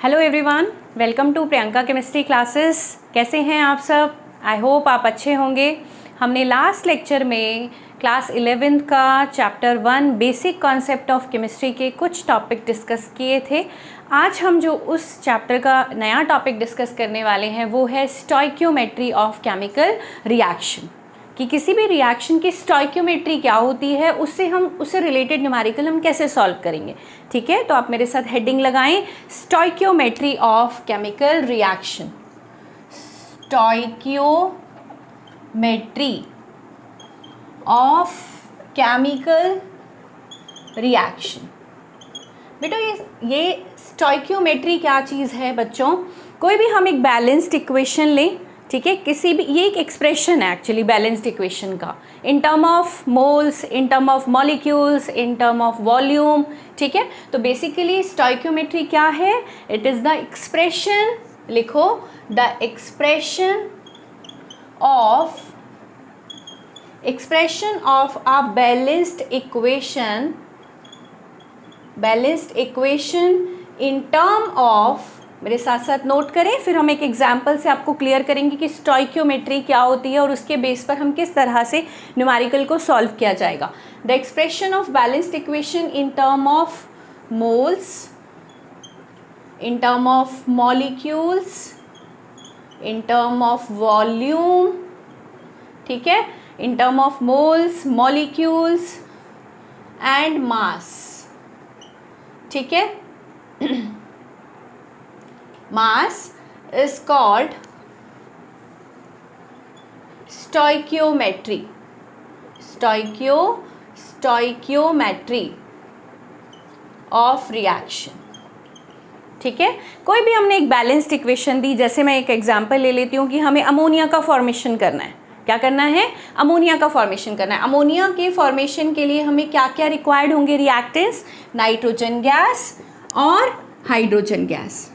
Hello everyone, welcome to Priyanka chemistry classes. कैसे हैं आप सब? आई होप आप अच्छे होंगे। हमने लास्ट लेक्चर में क्लास 11th का chapter 1 basic concept of chemistry के कुछ टॉपिक डिस्कस किए थे। आज हम जो उस चैप्टर का नया टॉपिक डिस्कस करने वाले हैं वो है स्टोइकियोमेट्री ऑफ केमिकल रिएक्शन, कि किसी भी रिएक्शन की स्टोइकियोमेट्री क्या होती है, उससे रिलेटेड न्यूमेरिकल हम कैसे सॉल्व करेंगे। ठीक है, तो आप मेरे साथ हेडिंग लगाएं, stoichiometry of chemical reaction. Stoichiometry of chemical reaction. बेटा ये स्टोइकियोमेट्री क्या चीज़ है बच्चों? कोई भी हम एक बैलेंस्ड इक्वेशन लें, ठीक है, किसी भी, ये एक एक्सप्रेशन है एक्चुअली बैलेंस्ड इक्वेशन का, in term of moles, in term of molecules, in term of volume. ठीक है, तो बेसिकली स्टोइकियोमेट्री क्या है? इट इज़ द एक्सप्रेशन, लिखो, the expression of a balanced equation in term of, मेरे साथ साथ नोट करें, फिर हम एक एग्जाम्पल से आपको क्लियर करेंगे कि स्टोइकियोमेट्री क्या होती है और उसके बेस पर हम किस तरह से न्यूमेरिकल को सॉल्व किया जाएगा। The expression of balanced equation in term of moles, in term of molecules, in term of volume, ठीक है, in term of moles, molecules and mass. ठीक है, mass is called stoichiometry of reaction। ठीक है, कोई भी हमने एक बैलेंस्ड इक्वेशन दी, जैसे मैं एक एग्जांपल ले लेती हूँ कि हमें अमोनिया का फॉर्मेशन करना है। क्या करना है? अमोनिया का फॉर्मेशन करना है। अमोनिया के फॉर्मेशन के लिए हमें क्या क्या रिक्वायर्ड होंगे रिएक्टेंट्स? नाइट्रोजन गैस और हाइड्रोजन गैस।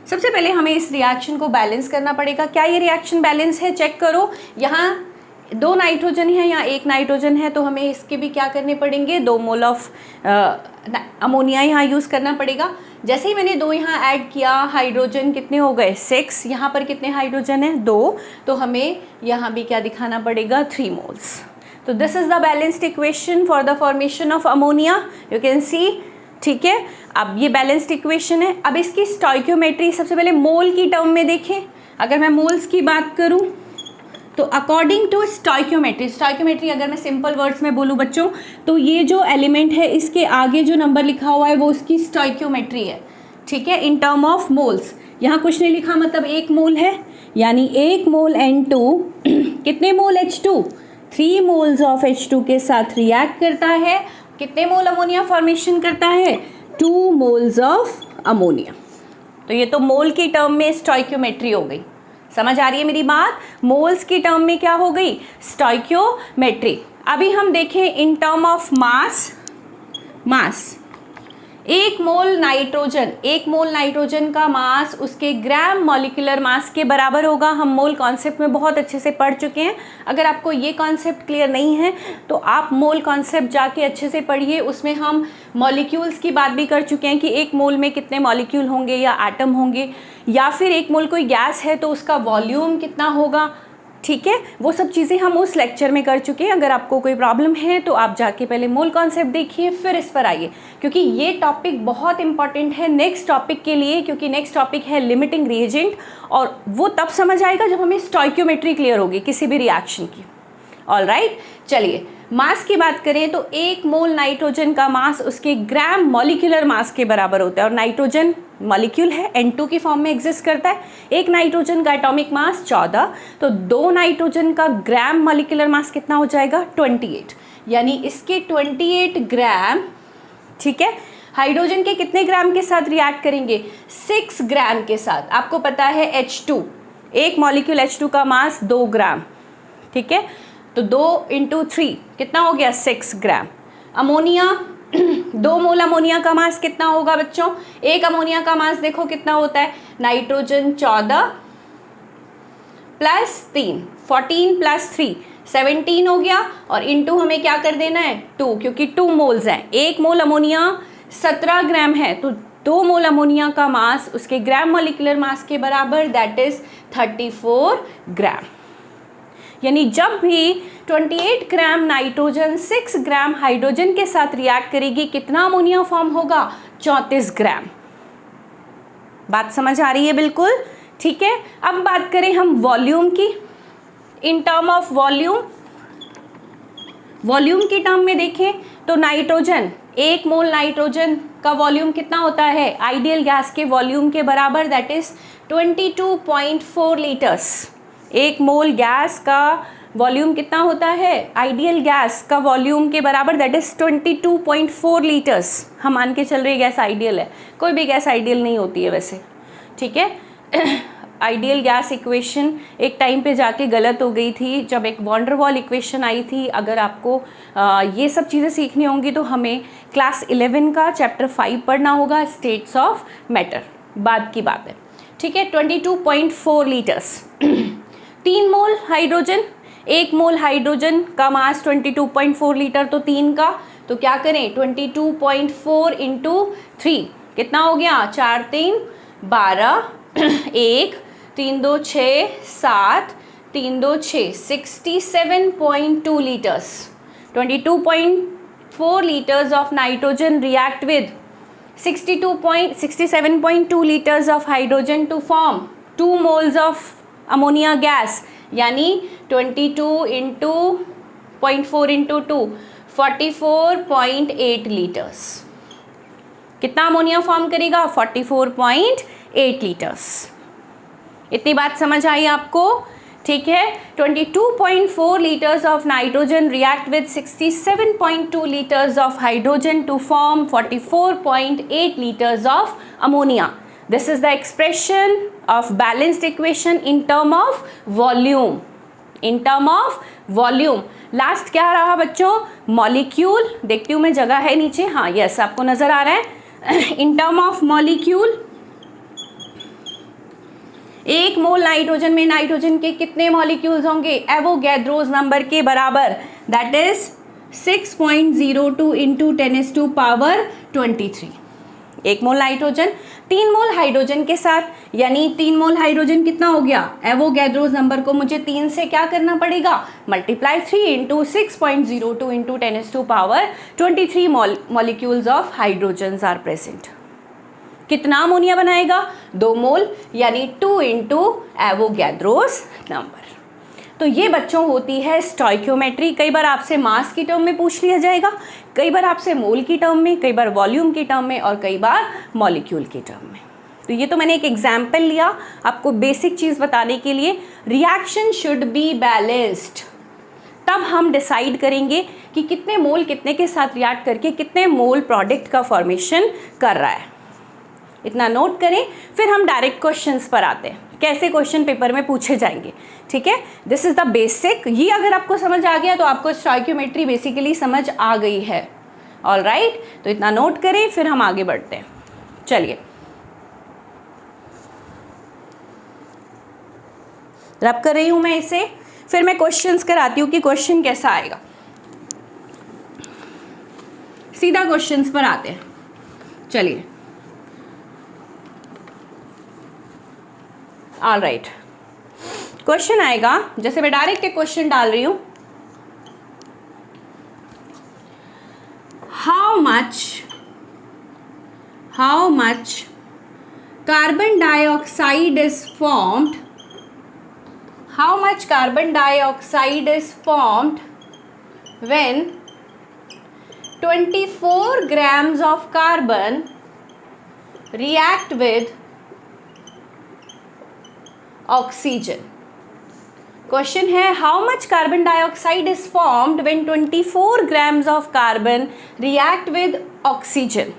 सबसे पहले हमें इस रिएक्शन को बैलेंस करना पड़ेगा। क्या ये रिएक्शन बैलेंस है? चेक करो, यहाँ 2 नाइट्रोजन है, यहाँ 1 नाइट्रोजन है, तो हमें इसके भी क्या करने पड़ेंगे? 2 मोल ऑफ अमोनिया यहाँ यूज़ करना पड़ेगा। जैसे ही मैंने 2 यहाँ ऐड किया, हाइड्रोजन कितने हो गए? 6। यहाँ पर कितने हाइड्रोजन है? 2। तो हमें यहाँ भी क्या दिखाना पड़ेगा? 3 मोल्स। तो this is the balanced equation for the formation of ammonia, you can see. ठीक है, अब ये बैलेंस्ड इक्वेशन है। अब इसकी स्टोइकियोमेट्री सबसे पहले मोल की टर्म में देखें। अगर मैं मोल्स की बात करूं तो अकॉर्डिंग टू स्टोइकियोमेट्री अगर मैं सिंपल वर्ड्स में बोलूं बच्चों, तो ये जो एलिमेंट है इसके आगे जो नंबर लिखा हुआ है वो उसकी स्टोइकियोमेट्री है। ठीक है, इन टर्म ऑफ मोल्स। यहाँ कुछ नहीं लिखा, मतलब 1 मोल है, यानी 1 मोल N2 कितने मोल H2? 3 मोल्स ऑफ H2 के साथ रिएक्ट करता है। कितने मोल अमोनिया फॉर्मेशन करता है? 2 मोल्स ऑफ अमोनिया। तो ये तो मोल की टर्म में स्टोइकियोमेट्री हो गई। समझ आ रही है मेरी बात? मोल्स की टर्म में क्या हो गई? स्टोइकियोमेट्री। अभी हम देखें in term of mass. 1 mole nitrogen का मास उसके ग्राम मॉलिक्यूलर मास के बराबर होगा। हम मोल कॉन्सेप्ट में बहुत अच्छे से पढ़ चुके हैं। अगर आपको ये कॉन्सेप्ट क्लियर नहीं है तो आप मोल कॉन्सेप्ट जाके अच्छे से पढ़िए। उसमें हम मॉलिक्यूल्स की बात भी कर चुके हैं कि 1 मोल में कितने मॉलिक्यूल होंगे या एटम होंगे, या फिर 1 मोल कोई गैस है तो उसका वॉल्यूम कितना होगा। ठीक है, वो सब चीज़ें हम उस लेक्चर में कर चुके हैं। अगर आपको कोई प्रॉब्लम है तो आप जाके पहले मोल कॉन्सेप्ट देखिए, फिर इस पर आइए, क्योंकि ये टॉपिक बहुत इंपॉर्टेंट है नेक्स्ट टॉपिक के लिए, क्योंकि नेक्स्ट टॉपिक है लिमिटिंग रिएजेंट, और वो तब समझ आएगा जब हमें स्टोइकियोमेट्री क्लियर होगी किसी भी रिएक्शन की। ऑलराइट, चलिए मास की बात करें तो 1 मोल नाइट्रोजन का मास उसके ग्राम मॉलिक्यूलर मास के बराबर होता है, और नाइट्रोजन मॉलिक्यूल है, N2 की फॉर्म में एग्जिस्ट करता है। 1 नाइट्रोजन का एटॉमिक मास 14, तो 2 नाइट्रोजन का ग्राम मॉलिक्यूलर मास कितना हो जाएगा? 28, यानी इसके 28 ग्राम। ठीक है, हाइड्रोजन के कितने ग्राम के साथ रिएक्ट करेंगे? 6 ग्राम के साथ। आपको पता है H2, 1 मॉलिक्यूल H2 का मास 2 ग्राम। ठीक है, तो 2 × 3 कितना हो गया? 6 ग्राम। अमोनिया 2 मोल अमोनिया का मास कितना होगा बच्चों? 1 अमोनिया का मास देखो कितना होता है? नाइट्रोजन 14 प्लस 3, 14 प्लस 3 17 हो गया, और इनटू हमें क्या कर देना है? 2, क्योंकि 2 मोल्स हैं। 1 मोल अमोनिया 17 ग्राम है, तो 2 मोल अमोनिया का मास उसके ग्राम मॉलिक्यूलर मास के बराबर, दैट इज 34 ग्राम। यानी जब भी 28 ग्राम नाइट्रोजन 6 ग्राम हाइड्रोजन के साथ रिएक्ट करेगी, कितना अमोनिया फॉर्म होगा? 34 ग्राम। बात समझ आ रही है? बिल्कुल ठीक है। अब बात करें हम वॉल्यूम की। In term of volume, volume की टर्म में देखें तो नाइट्रोजन, 1 मोल नाइट्रोजन का वॉल्यूम कितना होता है? आइडियल गैस के वॉल्यूम के बराबर, that is 22.4 litres. 1 mole gas का वॉल्यूम कितना होता है? आइडियल गैस का वॉल्यूम के बराबर, दैट इज 22.4 लीटर्स। हम मान के चल रहे गैस आइडियल है, कोई भी गैस आइडियल नहीं होती है वैसे, ठीक है। आइडियल गैस इक्वेशन एक टाइम पे जाके गलत हो गई थी जब एक वॉन डेर वाल इक्वेशन आई थी। अगर आपको ये सब चीज़ें सीखनी होंगी तो हमें क्लास 11 का चैप्टर 5 पढ़ना होगा, स्टेट्स ऑफ मैटर, बाद की बात है, ठीक है। 22.4 लीटर्स। 3 मोल हाइड्रोजन, 1 मोल हाइड्रोजन का मास 22.4 लीटर, तो 3 का, तो क्या करें 22.4 इंटू 3 कितना हो गया? 4 3 12, 1 3 2 6 7, 3 2 6 67.2 litres. 22.4 liters of nitrogen react with 67.2 liters of hydrogen to form 2 moles of ammonia gas, यानी 22 इंटू 0.4 इंटू 2 44.8 लीटर्स। कितना अमोनिया फॉर्म करेगा? 44.8 लीटर्स। इतनी बात समझ आई आपको? ठीक है। 22.4 liters of nitrogen react with 67.2 liters of hydrogen to form 44.8 liters of ammonia. This is the expression of balanced equation in term of volume. In term of volume. Last क्या रहा बच्चों? मॉलिक्यूल। देखती हूँ मैं, जगह है नीचे, हाँ यस आपको नजर आ रहा है। In term of molecule, 1 mole nitrogen में नाइट्रोजन के कितने मॉलिक्यूल्स होंगे? एवोगैड्रोस नंबर के बराबर, that is 6.02 into 10⁻23। 1 mole nitrogen 3 mole hydrogen के साथ, यानी 3 मोल हाइड्रोजन कितना हो गया? एवोगैड्रोस नंबर को मुझे 3 से क्या करना पड़ेगा? Multiply 3 into 6.02 into 10⁻23 molecules of hydrogen are present. कितना अमोनिया बनाएगा? 2 मोल, यानी 2 इंटू एवोगैड्रोस नंबर। तो ये बच्चों होती है स्टोइकियोमेट्री। कई बार आपसे मास की टर्म में पूछ लिया जाएगा, कई बार आपसे मोल की टर्म में, कई बार वॉल्यूम की टर्म में, और कई बार मॉलिक्यूल की टर्म में। तो ये तो मैंने एक एग्जाम्पल लिया आपको बेसिक चीज़ बताने के लिए। रिएक्शन शुड बी बैलेंस्ड, तब हम डिसाइड करेंगे कि कितने मोल कितने के साथ रिएक्ट करके कितने मोल प्रोडक्ट का फॉर्मेशन कर रहा है। इतना नोट करें, फिर हम डायरेक्ट क्वेश्चंस पर आते हैं, कैसे क्वेश्चन पेपर में पूछे जाएंगे, ठीक है। This is the basic. ये अगर आपको समझ आ गया तो आपको स्टोइकियोमेट्री बेसिकली समझ आ गई है। ऑल राइट, तो इतना नोट करें, फिर हम आगे बढ़ते हैं। चलिए, रब कर रही हूं मैं इसे, फिर मैं क्वेश्चंस कराती हूँ कि क्वेश्चन कैसा आएगा। सीधा क्वेश्चंस पर आते हैं। चलिए, ऑल राइट, क्वेश्चन आएगा, जैसे मैं डायरेक्ट एक क्वेश्चन डाल रही हूं, how much carbon dioxide is formed, how much carbon dioxide is formed when 24 grams of carbon react with oxygen. Question है how much carbon dioxide is formed when 24 grams of carbon react with oxygen.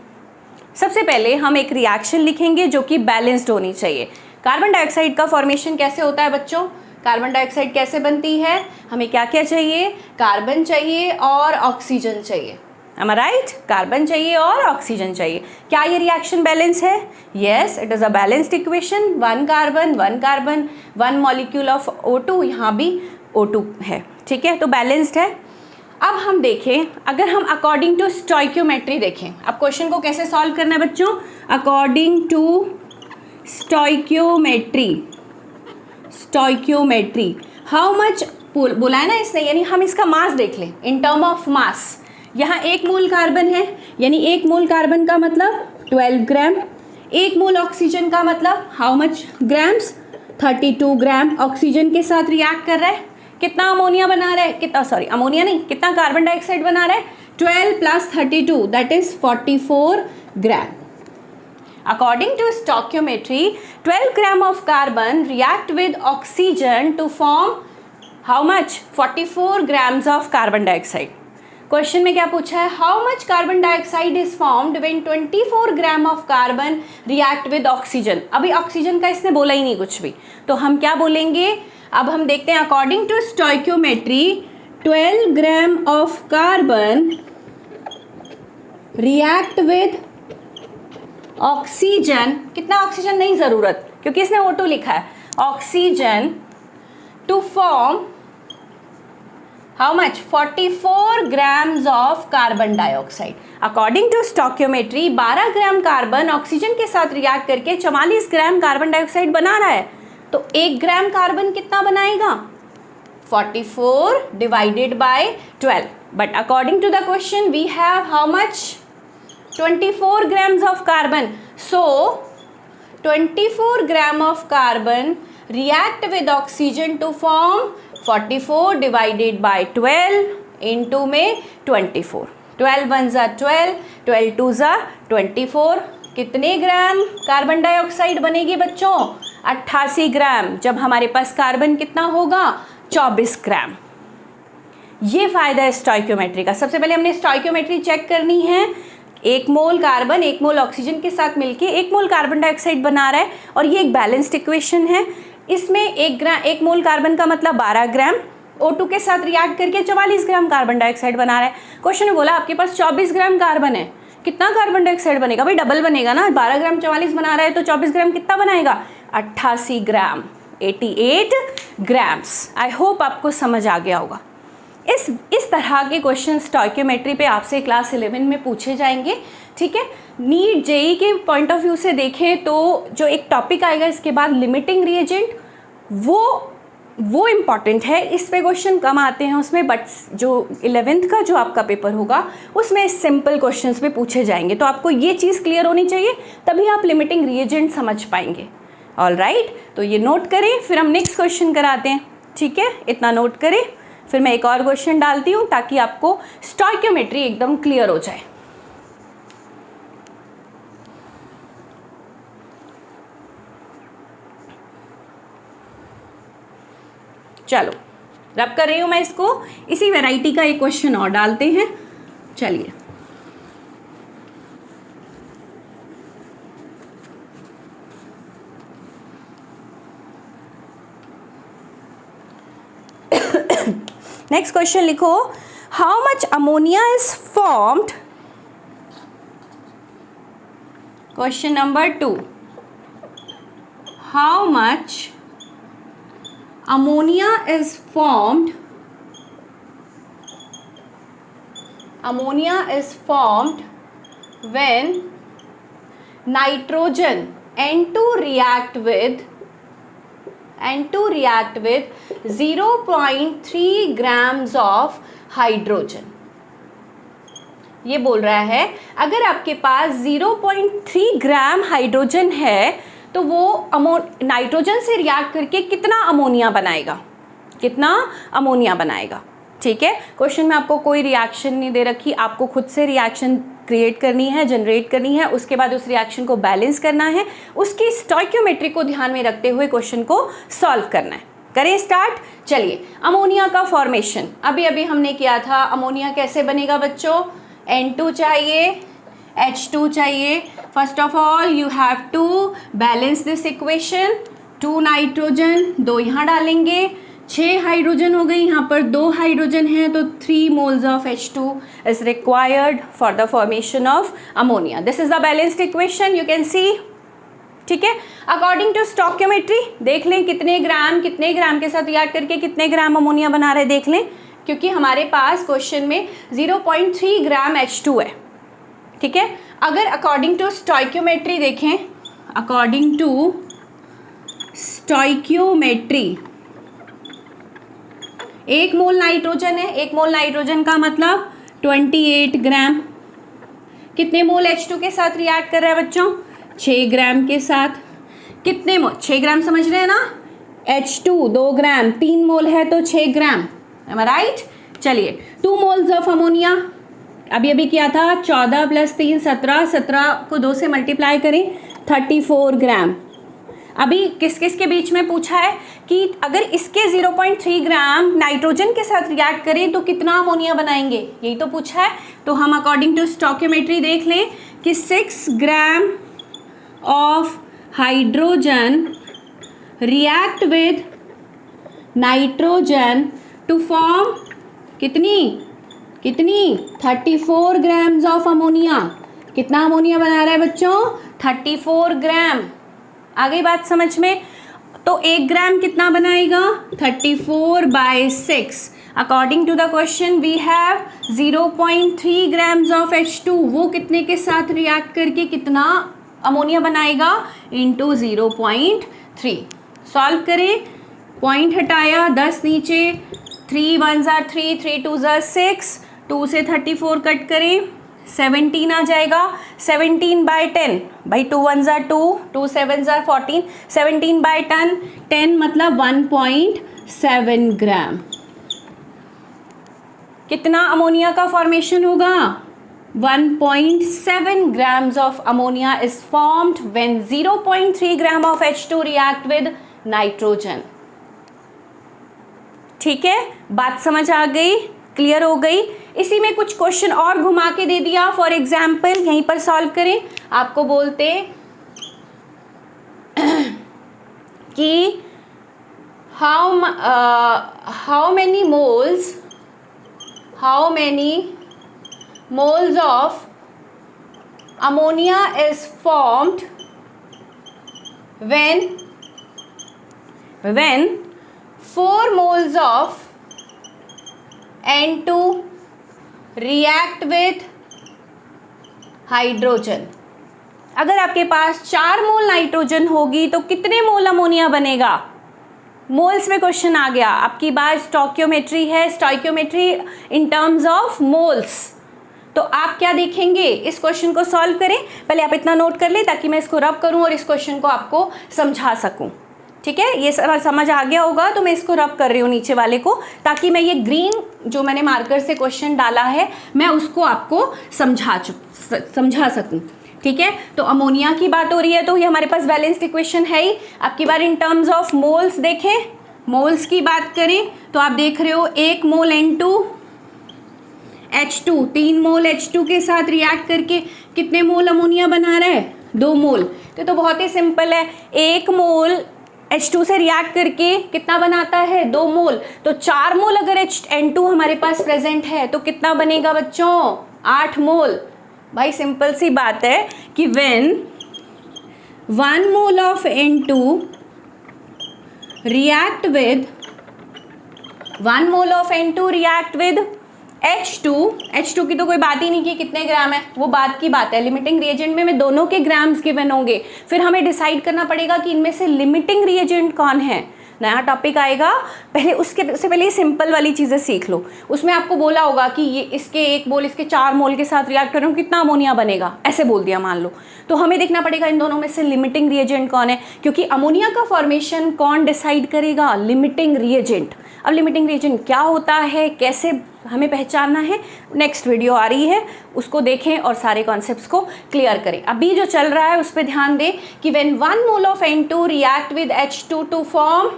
सबसे पहले हम एक reaction लिखेंगे जो कि balanced होनी चाहिए। कार्बन डाइऑक्साइड का फॉर्मेशन कैसे होता है बच्चों? कार्बन डाइऑक्साइड कैसे बनती है? हमें क्या क्या चाहिए? कार्बन चाहिए और ऑक्सीजन चाहिए। am I right? कार्बन चाहिए और ऑक्सीजन चाहिए। क्या ये रिएक्शन बैलेंस है? Yes, it is a balanced equation. 1 carbon 1 molecule of O2, यहाँ भी O2 है, ठीक है, तो बैलेंस्ड है। अब हम देखें, अगर हम अकॉर्डिंग टू स्टोइकियोमेट्री देखें, अब क्वेश्चन को कैसे सॉल्व करना है बच्चों, according to stoichiometry how much बोला है ना इसने, यानी हम इसका मास देख लें इन टर्म ऑफ मास। यहाँ 1 मोल कार्बन है, यानी 1 मोल कार्बन का मतलब 12 ग्राम, 1 मोल ऑक्सीजन का मतलब how much grams, 32 gram oxygen के साथ रिएक्ट कर रहा है। कितना अमोनिया बना रहा है, कितना, सॉरी अमोनिया नहीं, कितना कार्बन डाइऑक्साइड बना रहा है, 12 + 32 that is 44 gram. According to stoichiometry, 12 gram of carbon react with oxygen to form how much? 44 grams of carbon dioxide. Question में क्या पूछा है, how much carbon dioxide is formed when 24 gram of carbon react with oxygen. अभी oxygen का इसने बोला ही नहीं कुछ भी, तो हम क्या बोलेंगे, अब हम देखते हैं according to stoichiometry 12 gram of carbon react with oxygen, कितना ऑक्सीजन नहीं ज़रूरत क्योंकि इसने O2 लिखा है, oxygen to form how much 44 grams of carbon dioxide. According to stoichiometry 12 gram carbon oxygen के साथ रिएक्ट करके 44 ग्राम कार्बन डाइऑक्साइड बना रहा है, तो 1 ग्राम कार्बन कितना बनाएगा, 44 divided by 12। But according to the question we have how much 24 grams of carbon, so 24 gram of carbon react with oxygen to form 44 divided by 12 into में 24, 12 1 ज़ा 12, 12 2 ज़ा 24, कितने ग्राम कार्बन डाइऑक्साइड बनेगी बच्चों, 88 ग्राम, जब हमारे पास कार्बन कितना होगा 24 ग्राम। ये फ़ायदा है स्टोइकियोमेट्री का। सबसे पहले हमने स्टोइकियोमेट्री चेक करनी है, 1 मोल कार्बन 1 मोल ऑक्सीजन के साथ मिलके 1 मोल कार्बन डाइऑक्साइड बना रहा है, और ये एक बैलेंस्ड इक्वेशन है। इसमें 1 मोल कार्बन का मतलब 12 ग्राम, O2 के साथ रिएक्ट करके 44 ग्राम कार्बन डाइऑक्साइड बना रहा है। क्वेश्चन में बोला आपके पास 24 ग्राम कार्बन है, कितना कार्बन डाइऑक्साइड बनेगा, भाई डबल बनेगा ना, 12 ग्राम 44 बना रहा है तो 24 ग्राम कितना बनाएगा, 88 ग्राम, 88 ग्राम्स। आई होप आपको समझ आ गया होगा। इस तरह के क्वेश्चन स्टोइकियोमेट्री पे आपसे क्लास 11 में पूछे जाएंगे, ठीक है। नीट जेई के पॉइंट ऑफ व्यू से देखें तो जो एक टॉपिक आएगा इसके बाद लिमिटिंग रिएजेंट, वो इम्पॉर्टेंट है, इस पे क्वेश्चन कम आते हैं उसमें, बट जो 11th का जो आपका पेपर होगा उसमें सिंपल क्वेश्चंस पे पूछे जाएंगे। तो आपको ये चीज़ क्लियर होनी चाहिए, तभी आप लिमिटिंग रिएजेंट समझ पाएंगे। ऑल राइट, तो ये नोट करें, फिर हम नेक्स्ट क्वेश्चन कराते हैं, ठीक है, इतना नोट करें। फिर मैं एक और क्वेश्चन डालती हूँ ताकि आपको स्टोइकियोमेट्री एकदम क्लियर हो जाए। चलो रब कर रही हूँ मैं इसको, इसी वैरायटी का एक क्वेश्चन और डालते हैं। चलिए नेक्स्ट क्वेश्चन लिखो, how much ammonia is formed, question number 2, how much ammonia is formed when nitrogen N2 react with 0.3 grams of hydrogen। ये बोल रहा है अगर आपके पास 0.3 ग्राम हाइड्रोजन है तो वो नाइट्रोजन से रिएक्ट करके कितना अमोनिया बनाएगा, ठीक है। क्वेश्चन में आपको कोई रिएक्शन नहीं दे रखी, आपको खुद से रिएक्शन क्रिएट करनी है, जनरेट करनी है, उसके बाद उस रिएक्शन को बैलेंस करना है, उसकी स्टोइकियोमेट्री को ध्यान में रखते हुए क्वेश्चन को सॉल्व करना है। करें स्टार्ट। चलिए, अमोनिया का फॉर्मेशन अभी हमने किया था। अमोनिया कैसे बनेगा बच्चों, N2 चाहिए, H2 चाहिए। First of all you have to balance this equation, 2 nitrogen, 2 यहाँ डालेंगे, 6 हाइड्रोजन हो गई, यहाँ पर 2 हाइड्रोजन है तो 3 moles of H2 is required for the formation of ammonia. This is the balanced equation, you can see, ठीक है। अकॉर्डिंग टू स्टोइकियोमेट्री देख लें कितने ग्राम के साथ रिएक्ट करके कितने ग्राम अमोनिया बना रहे, देख लें क्योंकि हमारे पास क्वेश्चन में 0.3 ग्राम H2 है, ठीक है। अगर अकॉर्डिंग टू स्टोइकियोमेट्री देखें, according to stoichiometry 1 mole nitrogen है, 1 मोल नाइट्रोजन का मतलब 28 ग्राम। कितने मोल H2 के साथ रिएक्ट कर रहा है बच्चों? 6 ग्राम के साथ। कितने मोल? 6 ग्राम समझ रहे हैं ना, H2 2 ग्राम, 3 मोल है तो 6 ग्राम, एम आई राइट। चलिए 2 मोल्स ऑफ अमोनिया, अभी अभी किया था 14 + 3 17, 17 को 2 से मल्टीप्लाई करें 34 ग्राम। अभी किस किस के बीच में पूछा है कि अगर इसके 0.3 ग्राम नाइट्रोजन के साथ रिएक्ट करें तो कितना अमोनिया बनाएंगे, यही तो पूछा है। तो हम अकॉर्डिंग टू स्टोइकियोमेट्री देख लें कि 6 gram of hydrogen react with nitrogen to form कितनी 34 ग्राम्स ऑफ अमोनिया। कितना अमोनिया बना रहा है बच्चों? 34 ग्राम। आ गई बात समझ में? तो 1 ग्राम कितना बनाएगा? 34/6। According to the question we have 0.3 grams of H2, वो कितने के साथ रिएक्ट करके कितना अमोनिया बनाएगा? इंटू 0.3। सॉल्व करें, पॉइंट हटाया, 10 नीचे, 3 1 ज़ा 3, 3 2 ज़ा 6, 2 से 34 कट करें, 17 आ जाएगा। 17/10, भाई 2 1 ज़ा 2, 2 7 ज़ा 14, 17/10, 10 मतलब 1.7 ग्राम। कितना अमोनिया का फॉर्मेशन होगा? 1.7 grams of ammonia is formed when 0.3 gram of H2 react with nitrogen। ठीक है, बात समझ आ गई, क्लियर हो गई। इसी में कुछ क्वेश्चन और घुमा के दे दिया, फॉर एग्जाम्पल यहीं पर सॉल्व करें। आपको बोलते कि how many moles of ammonia is formed when 4 moles of N2 react with hydrogen. अगर आपके पास 4 मोल नाइट्रोजन होगी तो कितने मोल अमोनिया बनेगा? मोल्स में क्वेश्चन आ गया। आपकी बात स्टोइकियोमेट्री है, stoichiometry in terms of moles. तो आप क्या देखेंगे, इस क्वेश्चन को सॉल्व करें। पहले आप इतना नोट कर ले ताकि मैं इसको रब करूं और इस क्वेश्चन को आपको समझा सकूं। ठीक है, ये समझ आ गया होगा तो मैं इसको रब कर रही हूँ नीचे वाले को, ताकि मैं ये ग्रीन जो मैंने मार्कर से क्वेश्चन डाला है मैं उसको आपको समझा सकूं। ठीक है, तो अमोनिया की बात हो रही है तो ये हमारे पास बैलेंस्ड इक्वेशन है ही। आपकी बार इन टर्म्स ऑफ मोल्स देखें, मोल्स की बात करें तो आप देख रहे हो 1 मोल N2 H2, 3 मोल H2 के साथ रिएक्ट करके कितने मोल अमोनिया बना रहा है? 2 मोल। तो बहुत ही सिंपल है, 1 मोल H2 से रिएक्ट करके कितना बनाता है? 2 मोल। तो 4 मोल अगर N2 हमारे पास प्रेजेंट है तो कितना बनेगा बच्चों? 8 मोल। भाई सिंपल सी बात है कि when 1 mole of N2 react with 1 mole of N2 react with H2 की तो कोई बात ही नहीं की कितने ग्राम है, वो बात की बात है। लिमिटिंग रिएजेंट में दोनों के ग्राम्स गिवन होंगे, फिर हमें डिसाइड करना पड़ेगा कि इनमें से लिमिटिंग रिएजेंट कौन है। नया टॉपिक आएगा, पहले उससे पहले सिंपल वाली चीज़ें सीख लो। उसमें आपको बोला होगा कि ये इसके 1 मोल इसके 4 मोल के साथ रिएक्ट करूँ कितना अमोनिया बनेगा, ऐसे बोल दिया मान लो। तो हमें देखना पड़ेगा इन दोनों में से लिमिटिंग रिएजेंट कौन है, क्योंकि अमोनिया का फॉर्मेशन कौन डिसाइड करेगा? Limiting reagent. अब लिमिटिंग रिएजेंट क्या होता है, कैसे हमें पहचानना है, नेक्स्ट वीडियो आ रही है, उसको देखें और सारे कॉन्सेप्ट्स को क्लियर करें। अभी जो चल रहा है उस पर ध्यान दें कि when 1 mole of N2 react with H2 to form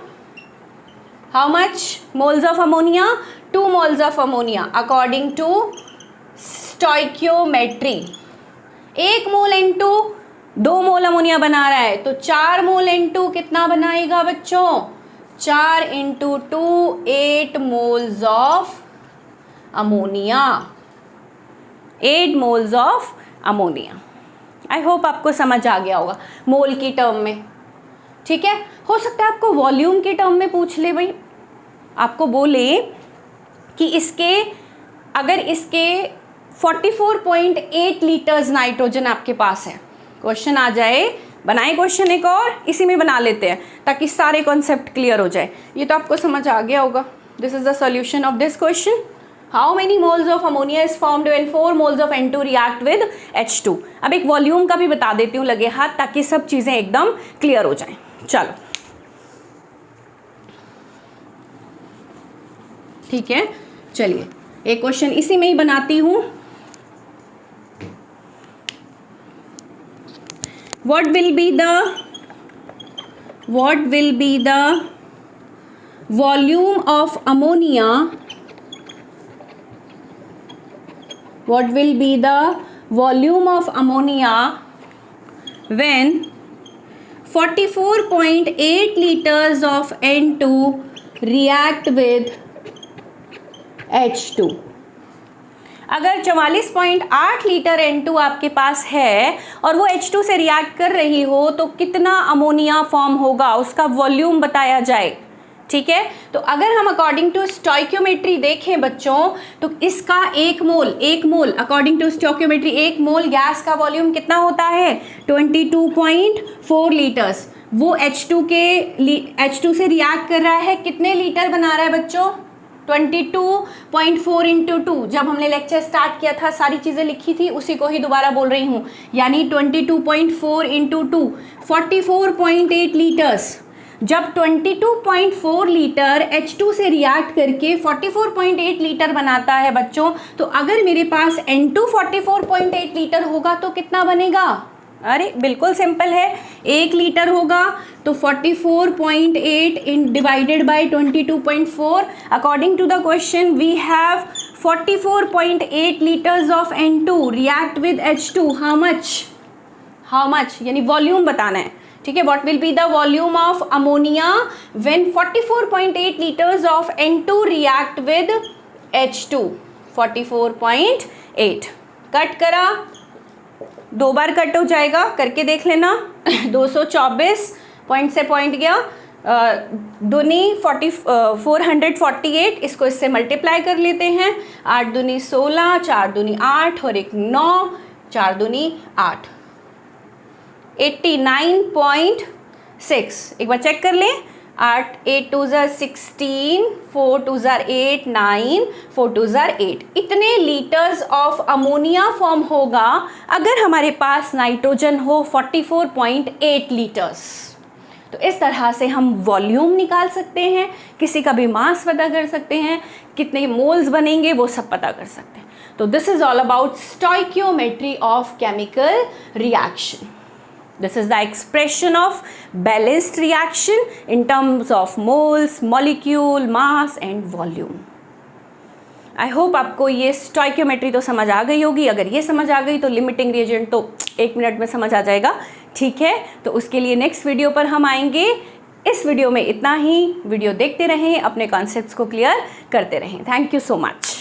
how much moles of ammonia? 2 moles of ammonia according to stoichiometry। 1 mole N2 2 mole ammonia बना रहा है तो 4 मोल N2 कितना बनाएगा बच्चों? 4 × 2 8 moles of ammonia, 8 moles of ammonia. I hope आपको समझ आ गया होगा मोल की टर्म में। ठीक है, हो सकता है आपको वॉल्यूम के टर्म में पूछ ले, भाई आपको बोले कि अगर इसके 44.8 लीटर्स नाइट्रोजन आपके पास है, क्वेश्चन आ जाए, बनाए क्वेश्चन एक और इसी में बना लेते हैं ताकि सारे कॉन्सेप्ट क्लियर हो जाए। ये तो आपको समझ आ गया होगा। This is the solution of this question. How many moles of ammonia is formed when 4 moles of N2 react with H2। अब एक वॉल्यूम का भी बता देती हूँ लगे हाथ, ताकि सब चीजें एकदम क्लियर हो जाएं। चलो ठीक है, चलिए एक क्वेश्चन इसी में ही बनाती हूँ। what will be the volume of ammonia, what will be the volume of ammonia when 44.8 liters of N2 react with H2। अगर 44.8 लीटर N2 आपके पास है और वो H2 से रिएक्ट कर रही हो तो कितना अमोनिया फॉर्म होगा, उसका वॉल्यूम बताया जाए। ठीक है, तो अगर हम अकॉर्डिंग टू स्टोइकियोमेट्री देखें बच्चों, तो इसका एक मोल अकॉर्डिंग टू स्टोइकियोमेट्री, एक मोल गैस का वॉल्यूम कितना होता है 22.4 लीटर्स। वो H2 से रिएक्ट कर रहा है, कितने लीटर बना रहा है बच्चों 22.4 इंटू 2। जब हमने लेक्चर स्टार्ट किया था सारी चीज़ें लिखी थी, उसी को ही दोबारा बोल रही हूँ, यानी 22.4 इंटू 2 44.8 लीटर्स। जब 22.4 लीटर H2 से रिएक्ट करके 44.8 लीटर बनाता है बच्चों, तो अगर मेरे पास N2 44.8 लीटर होगा तो कितना बनेगा? अरे बिल्कुल सिंपल है, 1 लीटर होगा तो 44.8 in divided by 22.4। According to the question we have 44.8 litres of N2 react with H2। How much यानी वॉल्यूम बताना है। ठीक है, what will be the volume of ammonia when 44.8 litres of N2 react with H2। 44.8 cut करा, 2 बार cut हो जाएगा, करके देख लेना। 224 पॉइंट से पॉइंट गया, दूनी 448, इसको इससे मल्टीप्लाई कर लेते हैं। 8 दूनी 16, 4 दूनी 8 और 1 9, 4 दूनी 8, 89.6। एक बार चेक कर लें, 8 2 16, 4 2 8 9, 4 2 8। इतने लीटर्स ऑफ अमोनिया फॉर्म होगा अगर हमारे पास नाइट्रोजन हो 44.8 लीटर्स। तो इस तरह से हम वॉल्यूम निकाल सकते हैं, किसी का भी मास पता कर सकते हैं, कितने मोल्स बनेंगे वो सब पता कर सकते हैं। तो this is all about stoichiometry of chemical reaction. This is the expression of balanced reaction in terms of moles, molecule, mass and volume. I hope आपको ये स्टोइकियोमेट्री तो समझ आ गई होगी। अगर ये समझ आ गई तो लिमिटिंग रिएजेंट तो 1 मिनट में समझ आ जाएगा। ठीक है, तो उसके लिए नेक्स्ट वीडियो पर हम आएंगे। इस वीडियो में इतना ही। वीडियो देखते रहें, अपने कॉन्सेप्ट्स को क्लियर करते रहें। Thank you so much.